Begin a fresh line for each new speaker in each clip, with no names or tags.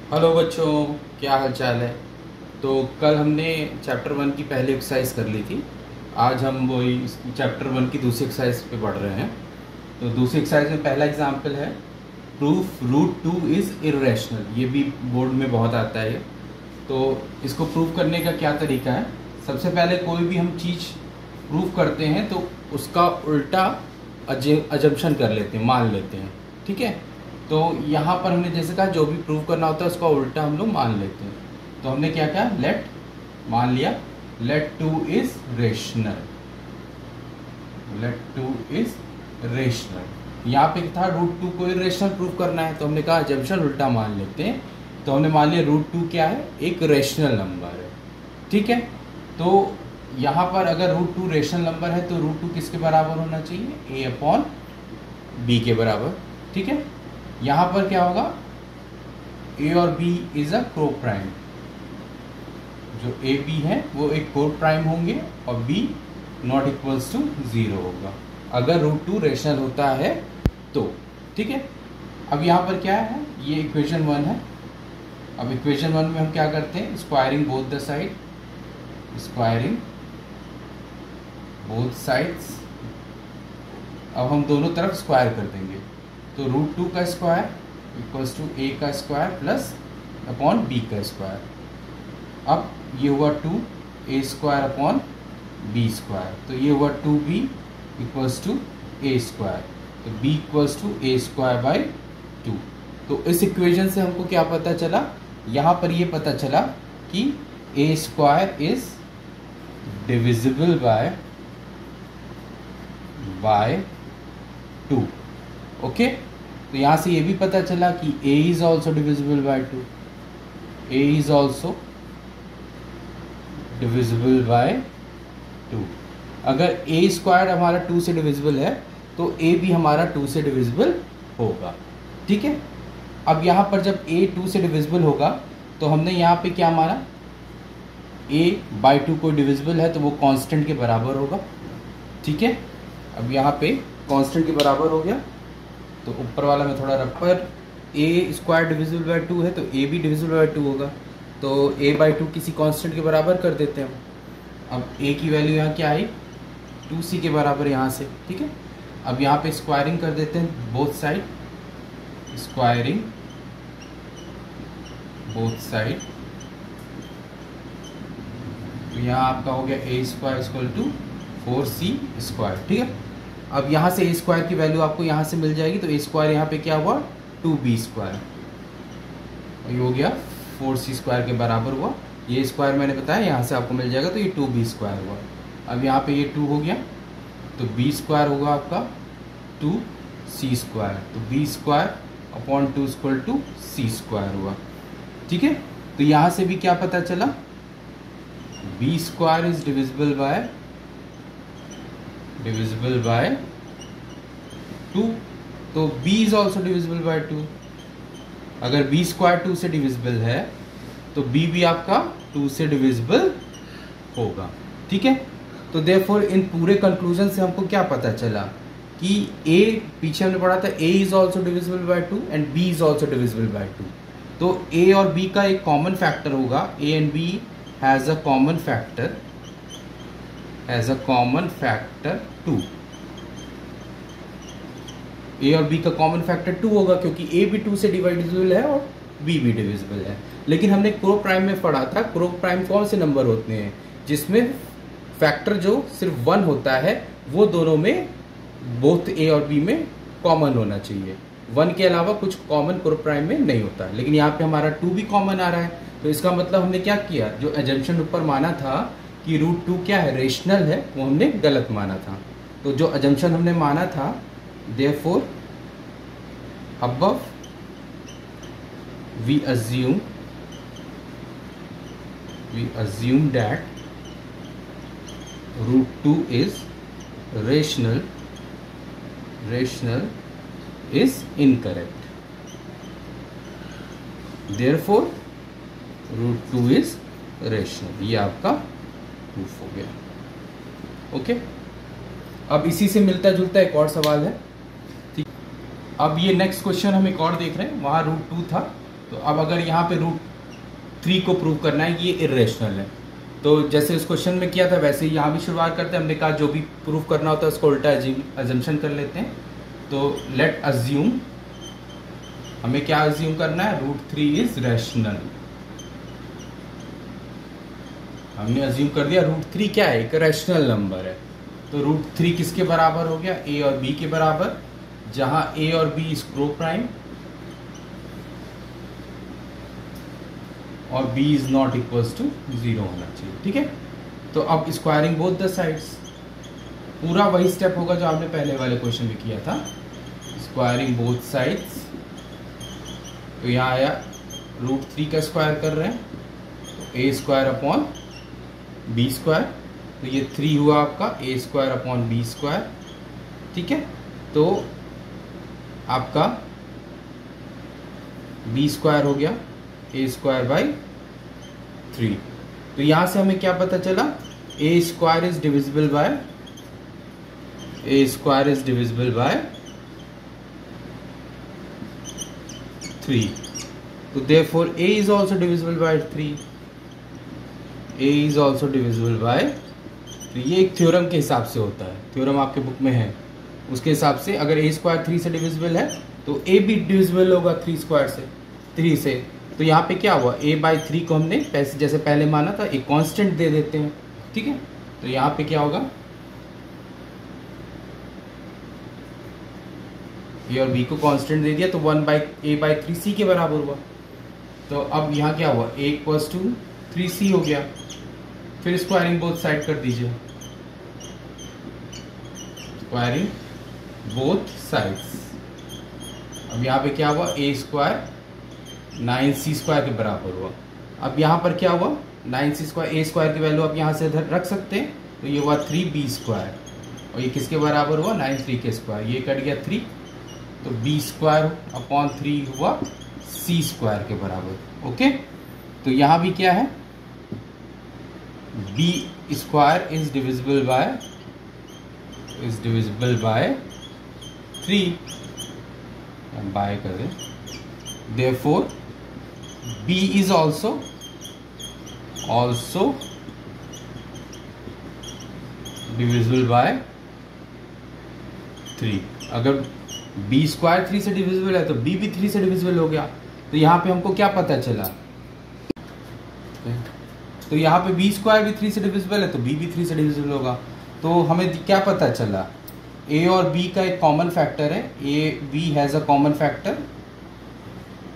Hello बच्चों, क्या हाल चाल है। तो कल हमने चैप्टर 1 की पहली एक्सरसाइज कर ली थी। आज हम वही चैप्टर 1 की दूसरी एक्सरसाइज पे पढ़ रहे हैं। तो दूसरी एक्सरसाइज में पहला एग्जाम्पल है, proof root two is irrational. ये भी बोर्ड में बहुत आता है। तो इसको प्रूफ करने का क्या तरीका है। सबसे पहले कोई भी हम चीज़ प्रूफ करते हैं तो उसका उल्टा अजम्पशन कर लेते हैं, मान लेते हैं। ठीक है। तो यहाँ पर हमने जैसे कहा, जो भी प्रूव करना होता है उसका उल्टा हम लोग मान लेते हैं। तो हमने क्या कहा, लेट मान लिया, let two is rational, let two is rational. यहाँ पे था रूट टू को इरेशनल प्रूव करना है, तो हमने कहा अजम्पशन उल्टा मान लेते हैं। तो हमने मान लिया रूट टू क्या है, एक रेशनल नंबर है। ठीक है। तो यहाँ पर अगर रूट टू रेशनल नंबर है तो रूट टू किसके बराबर होना चाहिए, ए अपॉन बी के बराबर। ठीक है। यहाँ पर क्या होगा, ए और बी इज अ को प्राइम। जो ए बी है वो एक को प्राइम होंगे और बी नॉट इक्वल्स टू 0 होगा अगर रूट टू रेशनल होता है तो। ठीक है। अब यहाँ पर क्या है, ये इक्वेशन 1 है। अब इक्वेशन 1 में हम क्या करते हैं, squaring both the side, squaring both sides. अब हम दोनों तरफ स्क्वायर कर देंगे। तो रूट टू का स्क्वायर इक्वल्स टू ए का स्क्वायर प्लस अपॉन बी का स्क्वायर। अब ये हुआ 2 a square upon b square, तो ये हुआ 2b equals to a square. तो b equals to a square by 2। तो इस इक्वेशन से हमको क्या पता चला, यहाँ पर ये पता चला कि a square is divisible by 2। Okay. तो यहाँ से ये भी पता चला कि a is also divisible by 2, a is also divisible by 2। अगर a स्क्वायर हमारा 2 से डिविजिबल है तो a भी हमारा 2 से डिविजिबल होगा। ठीक है। अब यहाँ पर जब a 2 से डिविजिबल होगा तो हमने यहाँ पे क्या माना, a बाई 2 को डिविजिबल है तो वो कांस्टेंट के बराबर होगा। ठीक है। अब यहाँ पे कांस्टेंट के बराबर हो गया, तो ऊपर वाला में थोड़ा रख पर ए स्क्वायर डिविजिबल बाय 2 है तो ए भी डिविजिबल बाय 2 होगा। तो ए बाई 2 किसी कांस्टेंट के बराबर कर देते हैं हम। अब ए की वैल्यू यहाँ क्या आई, 2c के बराबर यहाँ से। ठीक है। अब यहाँ पे स्क्वायरिंग कर देते हैं both side, squaring both side. तो यहाँ आपका हो गया a square equal to 4c square. ठीक है। अब यहाँ से ए स्क्वायर की वैल्यू आपको यहाँ से मिल जाएगी, तो ए स्क्वायर यहाँ पे क्या हुआ, 2b स्क्वायर। ये हो गया 4c स्क्वायर के बराबर हुआ। ये स्क्वायर मैंने बताया यहाँ से आपको मिल जाएगा, तो ये 2b स्क्वायर हुआ। अब यहाँ पे ये 2 हो गया तो b स्क्वायर होगा आपका 2c स्क्वायर। तो b square upon 2 equal to c square हुआ। ठीक है। तो यहाँ से भी क्या पता चला, b square is divisible by 2। तो b is also divisible by 2। अगर b स्क्वायर 2 से डिविजिबल है तो b भी आपका 2 से डिविजिबल होगा। ठीक है। तो देयरफॉर इन पूरे कंक्लूजन से हमको क्या पता चला कि a, पीछे हमने पढ़ा था a is also divisible by 2 and b is also divisible by 2। तो a और b का एक कॉमन फैक्टर होगा, a and b has a common factor, two. A और बी का कॉमन फैक्टर 2 होगा क्योंकि ए भी 2 से डिविजिबल है और बी भी डिविजिबल है। लेकिन हमने क्रो प्राइम में पढ़ा था, क्रो प्राइम कौन से नंबर होते हैं जिसमें फैक्टर जो सिर्फ 1 होता है, वो दोनों में बोथ ए और बी में कॉमन होना चाहिए। 1 के अलावा कुछ कॉमन क्रो प्राइम में नहीं होता। लेकिन यहाँ पे हमारा 2 भी कॉमन आ रहा है, तो इसका मतलब हमने क्या किया, जो एजम्पशन ऊपर माना था कि रूट 2 क्या है, रेशनल है, वो हमने गलत माना था। तो जो एजम्पशन हमने माना था, therefore above we assume that root 2 is rational is incorrect, therefore root 2 is rational। ये आपका प्रूफ हो गया। ओके। अब इसी से मिलता जुलता एक और सवाल है। अब ये नेक्स्ट क्वेश्चन हम एक और देख रहे हैं, वहाँ रूट 2 था तो अब अगर यहाँ पे रूट 3 को प्रूव करना है ये इर्रेशनल है, तो जैसे उस क्वेश्चन में किया था वैसे ही यहाँ भी शुरुआत करते हैं। हमने कहा जो भी प्रूव करना होता है उसको उल्टा अजम्पशन कर लेते हैं। तो लेट अज्यूम, हमें क्या अज्यूम करना है, रूट 3 इज रैशनल। हमने अज्यूम कर दिया रूट 3 क्या है, एक रैशनल नंबर है। तो रूट 3 किसके बराबर हो गया, ए और बी के बराबर, जहां ए और बी इज प्रो-प्राइम और b is not equals to 0 होना चाहिए। ठीक है, तो अब स्क्वायरिंग बोथ द साइड्स, पूरा वही स्टेप होगा जो आपने पहले वाले क्वेश्चन में किया था, स्क्वायरिंग बोथ साइड्स। तो यहाँ आया रूट 3 का स्क्वायर कर रहे हैं, तो ए स्क्वायर अपॉन बी स्क्वायर, तो ये 3 हुआ आपका ए स्क्वायर अपॉन बी स्क्वायर। ठीक है, तो आपका बी स्क्वायर हो गया ए स्क्वायर बाई 3। तो यहां से हमें क्या पता चला, a square is divisible by, a square is divisible by 3। तो therefore a is also divisible by 3, a is also divisible by. तो ये एक थ्योरम के हिसाब से होता है, थ्योरम आपके बुक में है, उसके हिसाब से अगर ए स्क्वायर 3 से डिविजिबल है तो ए भी डिविजिबल होगा 3 स्क्वायर से, 3 से। तो यहाँ पे क्या हुआ, a बाई 3 को हमने जैसे पहले माना था एक कांस्टेंट दे देते हैं। ठीक है, तो यहाँ पे क्या होगा, a और b को कांस्टेंट दे दिया तो 1 बाई a बाई 3c के बराबर हुआ। तो अब यहाँ क्या हुआ, a इक्वल्स टू 3c हो गया। फिर स्क्वायरिंग बोथ साइड कर दीजिए, स्क्वायरिंग बोथ साइड्स। अब यहाँ पे क्या हुआ, a स्क्वायर 9c स्क्वायर के बराबर हुआ। अब यहाँ पर क्या हुआ, 9c स्क्वायर, a स्क्वायर की वैल्यू आप यहाँ से रख सकते हैं, तो ये हुआ 3b स्क्वायर, और ये किसके बराबर हुआ, 9c के स्क्वायर, ये कट गया 3, तो b स्क्वायर अपॉन 3 हुआ c स्क्वायर के बराबर। ओके, तो यहाँ भी क्या है, b square is divisible by 3, by कर दें, therefore b is also divisible by 3। अगर b स्क्वायर 3 से डिविजिबल है तो b भी 3 से डिविजिबल हो गया। तो यहाँ पे हमको क्या पता चला, तो यहाँ पे b स्क्वायर भी 3 से डिविजिबल है तो b भी 3 से डिविजिबल होगा। तो हमें क्या पता चला, a और b का एक कॉमन फैक्टर है, a b has a common factor,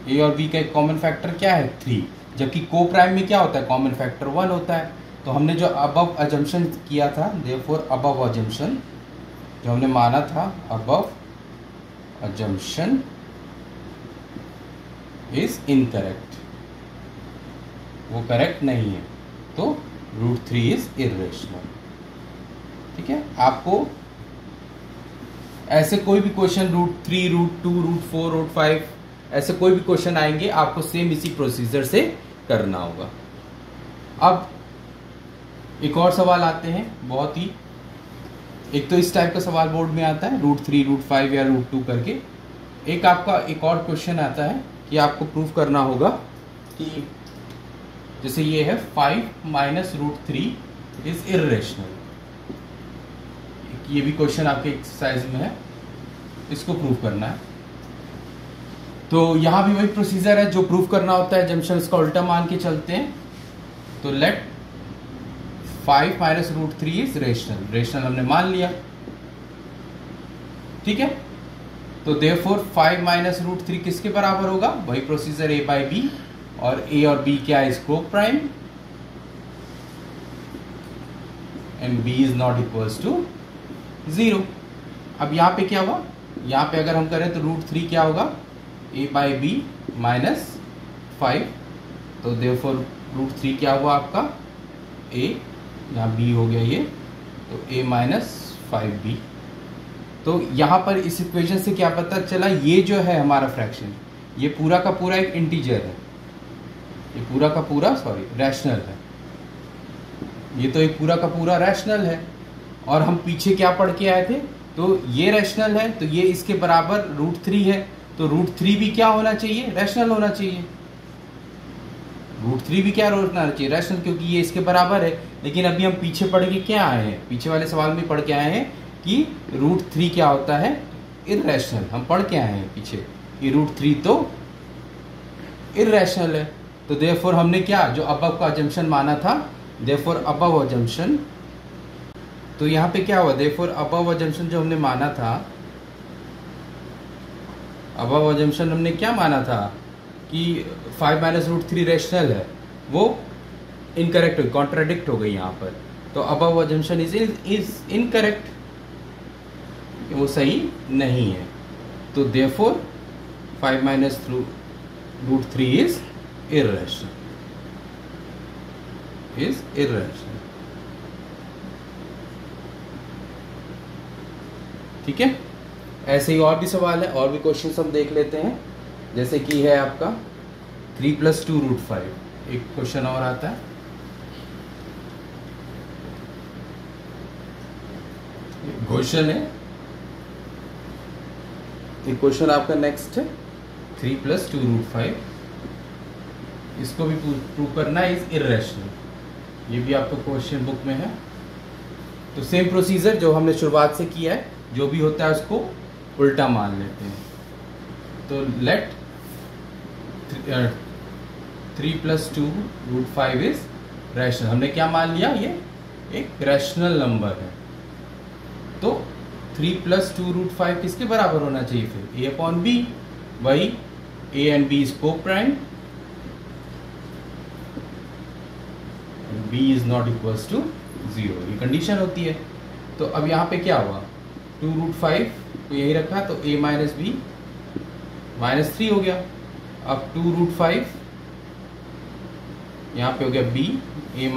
a और b का एक कॉमन फैक्टर क्या है 3, जबकि को प्राइम में क्या होता है, कॉमन फैक्टर 1 होता है। तो हमने जो अबव अजम्पशन किया था, देयरफॉर अबव अजम्पशन जो हमने माना था, अबव अजम्पशन इज इनकरेक्ट, वो करेक्ट नहीं है, तो रूट 3 इज इर्रेशनल। ठीक है, आपको ऐसे कोई भी question root 3, root 2, root 4, root 5 ऐसे कोई भी क्वेश्चन आएंगे, आपको सेम इसी प्रोसीजर से करना होगा। अब एक और सवाल आते हैं, बहुत ही, एक तो इस टाइप का सवाल बोर्ड में आता है रूट 3, रूट 5 या रूट 2 करके। एक आपका एक और क्वेश्चन आता है कि आपको प्रूफ करना होगा कि जैसे ये है 5 माइनस रूट 3 इज इर्रेशनल। ये भी क्वेश्चन आपके एक्सरसाइज में है, इसको प्रूफ करना है। तो यहाँ भी वही प्रोसीजर है जो प्रूफ करना होता है, जंक्शंस का उल्टा मान के चलते हैं। तो let 5 minus root 3 is rational, rational हमने मान लिया। ठीक है, तो देयरफॉर 5 माइनस रूट 3 किसके बराबर होगा, वही प्रोसीजर a बाई बी, और a और b क्या है, स्क्रो prime, and b is not equals to 0। अब यहाँ पे क्या हुआ, यहाँ पे अगर हम करें तो रूट 3 क्या होगा, a बाई बी माइनस 5, तो देयरफॉर रूट 3 क्या हुआ आपका a, यहाँ b हो गया ये, तो a माइनस 5b। तो यहाँ पर इस इक्वेशन से क्या पता चला, ये जो है हमारा फ्रैक्शन, ये पूरा का पूरा एक इंटीजर है, ये पूरा का पूरा रैशनल है, ये तो एक पूरा का पूरा रैशनल है। और हम पीछे क्या पढ़ के आए थे, तो ये रैशनल है, तो ये इसके बराबर रूट 3 है, तो रूट 3 भी क्या होना चाहिए, रैशनल होना चाहिए। √3 भी क्या होना चाहिए, रैशनल, क्योंकि ये इसके बराबर है। लेकिन अभी हम पीछे पढ़ के क्या आए हैं, पीछे वाले सवाल में पढ़ के आए हैं कि √3 क्या होता है, इर्रेशनल। हम पढ़ के आए हैं पीछे कि √3 तो इर्रेशनल है। तो देयरफॉर हमने क्या, जो अबव का अजम्पशन माना था, देयरफॉर अबव अजम्पशन, तो यहाँ पे क्या हुआ, देयरफॉर अबव अजम्पशन जो हमने माना था, अबव अजम्पशन हमने क्या माना था कि 5 - √3 रैशनल है, वो इनकरेक्ट हुई, कॉन्ट्राडिक्ट हो गई यहाँ पर। तो अबव अजम्पशन इज इनकरेक्ट, वो सही नहीं है। तो देयरफॉर 5 - √3 इज इर्रेशनल, ठीक है। ऐसे ही और भी सवाल है, और भी क्वेश्चन हम देख लेते हैं। जैसे कि है आपका 3 + 2 √5, एक क्वेश्चन और आता है। क्वेश्चन है, एक क्वेश्चन आपका नेक्स्ट है 3 + 2 √5, इसको भी प्रूव करना है इज इर्रेशनल। ये भी आपको क्वेश्चन बुक में है। तो सेम प्रोसीजर जो हमने शुरुआत से किया है, जो भी होता है उसको उल्टा मान लेते हैं। तो लेट 3 + 2 √5 इज रैशनल। हमने क्या मान लिया, ये एक रैशनल नंबर है। तो 3 + 2 √5 किसके बराबर होना चाहिए फिर, a/b, वही a and b is coprime, b is not equals to 0, ये कंडीशन होती है। तो अब यहाँ पे क्या हुआ, 2 √5 तो यही रखा, तो a - b -3 हो गया। अब 2 √5 यहाँ पे हो गया b, a -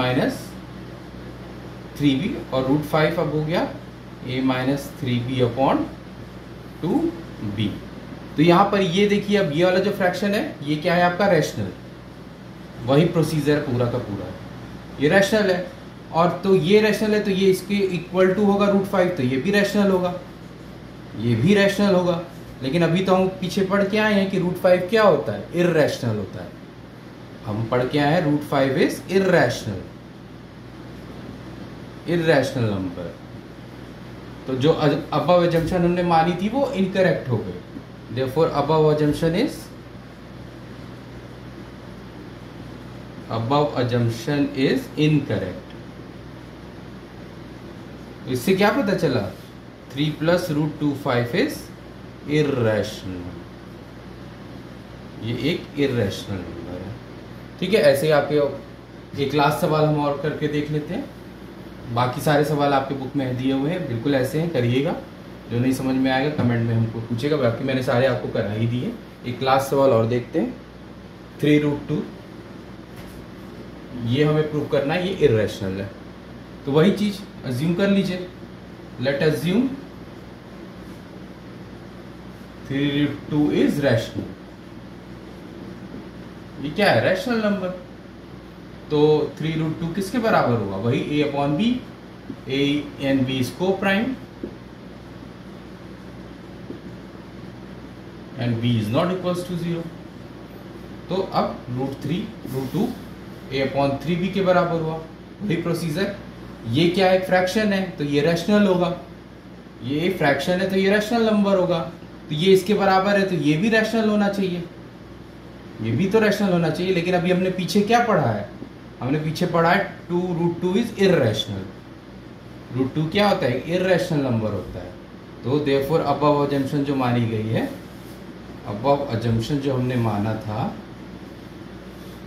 3b, और √5 अब हो गया a - 3b/2b। तो यहाँ पर ये देखिए, अब ये वाला जो फ्रैक्शन है, ये क्या है आपका, रैशनल। वही प्रोसीजर पूरा का पूरा, ये रैशनल है। और तो ये रैशनल है, तो ये इसके इक्वल टू होगा √5, तो ये भी रैशनल होगा, ये भी रैशनल होगा। लेकिन अभी तो हम पीछे पढ़ के आए हैं कि √5 क्या होता है, इर्रेशनल होता है। हम पढ़ के आए हैं √5 इज इर्रेशनल, इर्रेशनल नंबर। तो जो अबव अजम्पशन हमने मानी थी वो इनकरेक्ट हो गई। Therefore above assumption is incorrect. इससे क्या पता चला, 3 + √25 इज इर्रेशनल, ये एक इर्रेशनल नंबर है, ठीक है। ऐसे ही आपके एक लास्ट सवाल हम और करके देख लेते हैं। बाकी सारे सवाल आपके बुक में दिए हुए हैं, बिल्कुल ऐसे हैं, करिएगा। जो नहीं समझ में आएगा कमेंट में हमको पूछेगा, बाकी मैंने सारे आपको करा ही दिए। एक लास्ट सवाल और देखते हैं, 3 √2, ये हमें प्रूव करना है ये इर्रेशनल है। तो वही चीज अज्यूम कर लीजिए, लेट अज्यूम 3 √2 इज रैशनल। ये क्या है, रैशनल नंबर। तो 3 √2 किसके बराबर होगा, वही a/b, a and b is coprime and b is not equals to 0। तो अब √2 a/3b के बराबर हुआ, वही प्रोसीजर। ये क्या है, फ्रैक्शन है, तो ये रैशनल होगा। ये फ्रैक्शन है तो ये रैशनल नंबर होगा। तो ये इसके बराबर है, तो ये भी रैशनल होना चाहिए, ये भी तो रैशनल होना चाहिए। लेकिन अभी हमने पीछे क्या पढ़ा है, हमने पीछे पढ़ा है 2 √2 इज इर्रेशनल। √2 क्या होता है, इर्रेशनल नंबर होता है। तो देयरफॉर अबव अजम्पशन जो मानी गई है, अबव अजम्पशन जो हमने माना था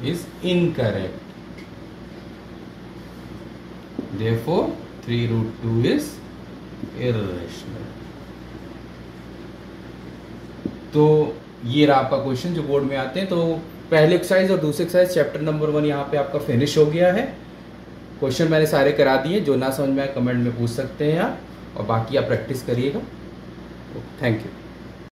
is incorrect. Therefore 3 √2 is irrational. तो ये रहा आपका क्वेश्चन जो बोर्ड में आते हैं। तो पहले एक्सरसाइज और दूसरे एक्सरसाइज चैप्टर नंबर 1 यहाँ पे आपका फिनिश हो गया है। क्वेश्चन मैंने सारे करा दिए, जो ना समझ में आए कमेंट में पूछ सकते हैं आप, और बाकी आप प्रैक्टिस करिएगा। Thank you.